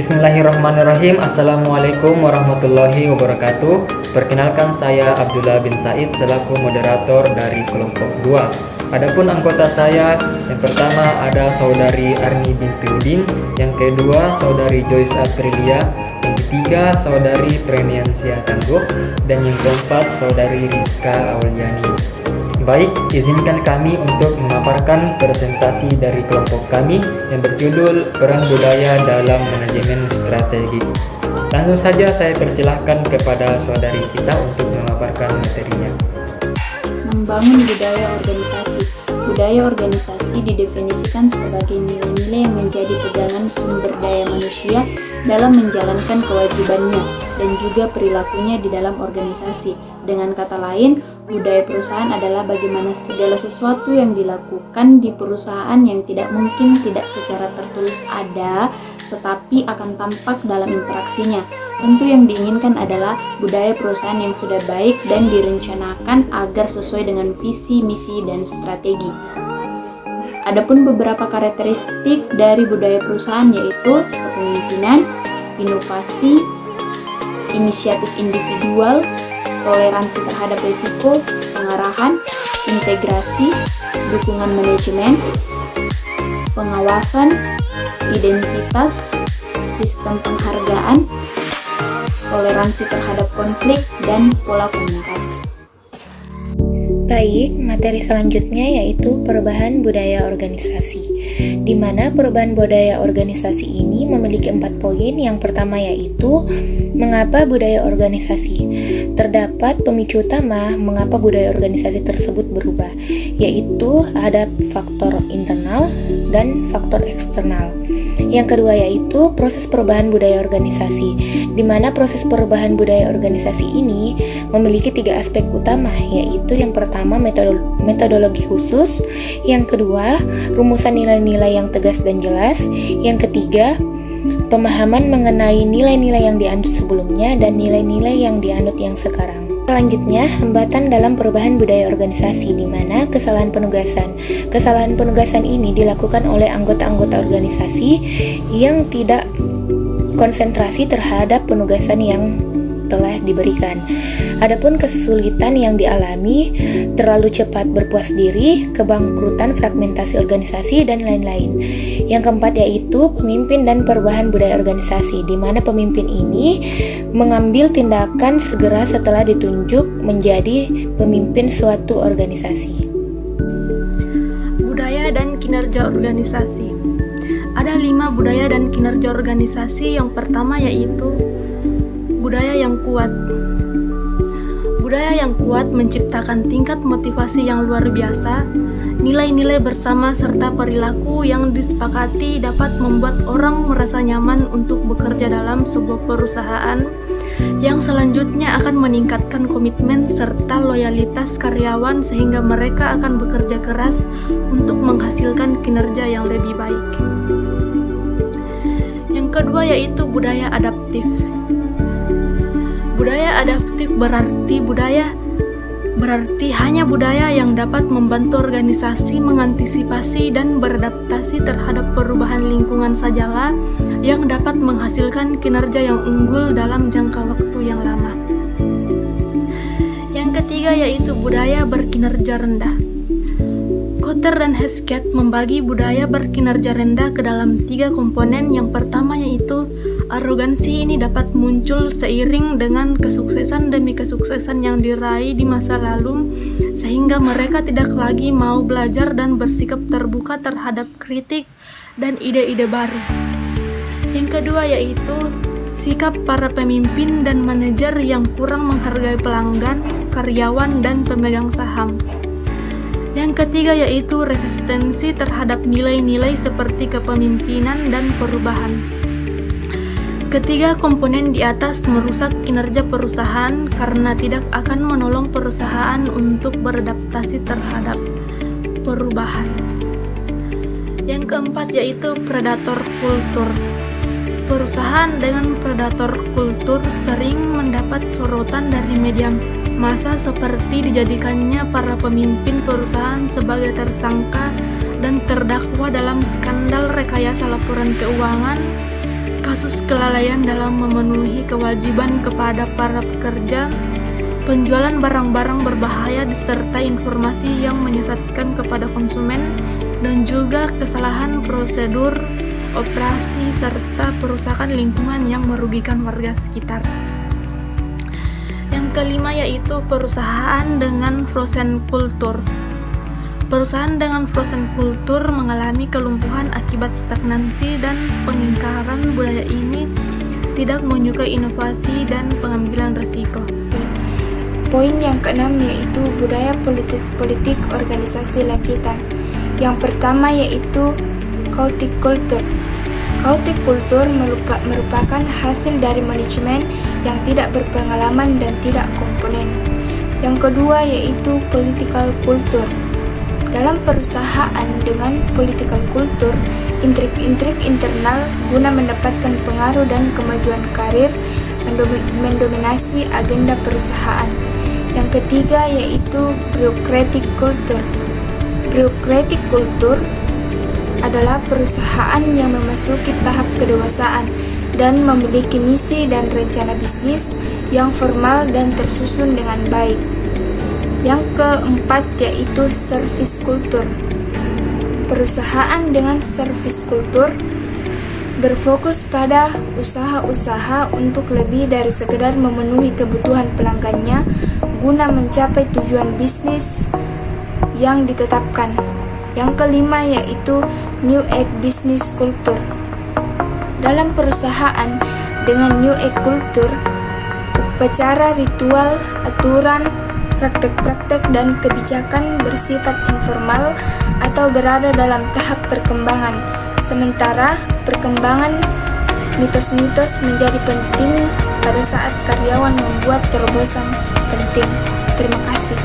Bismillahirrahmanirrahim. Assalamualaikum warahmatullahi wabarakatuh. Perkenalkan, saya Abdullah bin Said selaku moderator dari kelompok 2. Adapun anggota saya, yang pertama ada saudari Arni binti Udin, yang kedua saudari Joyce Aprilia, yang ketiga saudari Preniansia Tangguh, dan yang keempat saudari Rizka Auliani. Baik, izinkan kami untuk memaparkan presentasi dari kelompok kami yang berjudul Peran Budaya dalam Manajemen Strategi. Langsung saja saya persilahkan kepada saudari kita untuk memaparkan materinya. Membangun budaya organisasi. Budaya organisasi didefinisikan sebagai nilai-nilai yang menjadi pegangan sumber daya manusia dalam menjalankan kewajibannya dan juga perilakunya di dalam organisasi. Dengan kata lain, budaya perusahaan adalah bagaimana segala sesuatu yang dilakukan di perusahaan yang tidak mungkin tidak secara tertulis ada, tetapi akan tampak dalam interaksinya. Tentu yang diinginkan adalah budaya perusahaan yang sudah baik dan direncanakan agar sesuai dengan visi, misi, dan strategi. Adapun beberapa karakteristik dari budaya perusahaan yaitu kepemimpinan, inovasi, inisiatif individual, toleransi terhadap risiko, pengarahan, integrasi, dukungan manajemen, pengawasan, identitas, sistem penghargaan, toleransi terhadap konflik, dan pola komunikasi. Baik, materi selanjutnya yaitu perubahan budaya organisasi, di mana perubahan budaya organisasi ini memiliki 4 poin. Yang pertama yaitu mengapa budaya organisasi. Terdapat pemicu utama mengapa budaya organisasi tersebut berubah, yaitu ada faktor internal dan faktor eksternal. Yang kedua yaitu proses perubahan budaya organisasi, di mana proses perubahan budaya organisasi ini memiliki 3 aspek utama, yaitu yang pertama metodologi khusus, yang kedua rumusan nilai-nilai yang tegas dan jelas, yang ketiga pemahaman mengenai nilai-nilai yang dianut sebelumnya dan nilai-nilai yang dianut yang sekarang. Selanjutnya, hambatan dalam perubahan budaya organisasi, di mana kesalahan penugasan. Kesalahan penugasan ini dilakukan oleh anggota-anggota organisasi yang tidak konsentrasi terhadap penugasan yang telah diberikan. Adapun kesulitan yang dialami, terlalu cepat berpuas diri, kebangkrutan, fragmentasi organisasi, dan lain-lain. Yang keempat yaitu pemimpin dan perubahan budaya organisasi, di mana pemimpin ini mengambil tindakan segera setelah ditunjuk menjadi pemimpin suatu organisasi. Budaya dan kinerja organisasi. Ada 5 budaya dan kinerja organisasi. Yang pertama yaitu budaya yang kuat. Budaya yang kuat menciptakan tingkat motivasi yang luar biasa, nilai-nilai bersama serta perilaku yang disepakati dapat membuat orang merasa nyaman untuk bekerja dalam sebuah perusahaan, yang selanjutnya akan meningkatkan komitmen serta loyalitas karyawan sehingga mereka akan bekerja keras untuk menghasilkan kinerja yang lebih baik. Yang kedua yaitu budaya adaptif. Budaya adaptif berarti hanya budaya yang dapat membantu organisasi mengantisipasi dan beradaptasi terhadap perubahan lingkungan sajalah yang dapat menghasilkan kinerja yang unggul dalam jangka waktu yang lama. Yang ketiga yaitu budaya berkinerja rendah. Kotter dan Hesketh membagi budaya berkinerja rendah ke dalam 3 komponen. Yang pertama yaitu arogansi. Ini dapat muncul seiring dengan kesuksesan demi kesuksesan yang diraih di masa lalu, sehingga mereka tidak lagi mau belajar dan bersikap terbuka terhadap kritik dan ide-ide baru. Yang kedua yaitu sikap para pemimpin dan manajer yang kurang menghargai pelanggan, karyawan, dan pemegang saham. Yang ketiga yaitu resistensi terhadap nilai-nilai seperti kepemimpinan dan perubahan. Ketiga komponen di atas merusak kinerja perusahaan karena tidak akan menolong perusahaan untuk beradaptasi terhadap perubahan. Yang keempat yaitu predator kultur. Perusahaan dengan predator kultur sering mendapat sorotan dari media massa seperti dijadikannya para pemimpin perusahaan sebagai tersangka dan terdakwa dalam skandal rekayasa laporan keuangan, kasus kelalaian dalam memenuhi kewajiban kepada para pekerja, penjualan barang-barang berbahaya disertai informasi yang menyesatkan kepada konsumen, dan juga kesalahan prosedur operasi serta perusakan lingkungan yang merugikan warga sekitar. Yang kelima yaitu perusahaan dengan frozen culture. Perusahaan dengan frozen culture mengalami kelumpuhan akibat stagnansi dan pengingkaran budaya ini tidak menyukai inovasi dan pengambilan risiko. Poin yang keenam yaitu budaya politik organisasi lanjutan. Yang pertama yaitu chaotic culture. Chaotic culture merupakan hasil dari manajemen yang tidak berpengalaman dan tidak komponen. Yang kedua yaitu political culture. Dalam perusahaan dengan political culture, intrik-intrik internal guna mendapatkan pengaruh dan kemajuan karir mendominasi agenda perusahaan. Yang ketiga yaitu bureaucratic culture. Bureaucratic culture adalah perusahaan yang memasuki tahap kedewasaan dan memiliki misi dan rencana bisnis yang formal dan tersusun dengan baik. Yang keempat yaitu service culture. Perusahaan dengan service culture berfokus pada usaha-usaha untuk lebih dari sekedar memenuhi kebutuhan pelanggannya guna mencapai tujuan bisnis yang ditetapkan. Yang kelima yaitu New Age Business Culture. Dalam perusahaan dengan New Age Culture, upacara, ritual, aturan, praktek-praktek dan kebijakan bersifat informal atau berada dalam tahap perkembangan, sementara perkembangan mitos-mitos menjadi penting pada saat karyawan membuat terobosan penting. Terima kasih.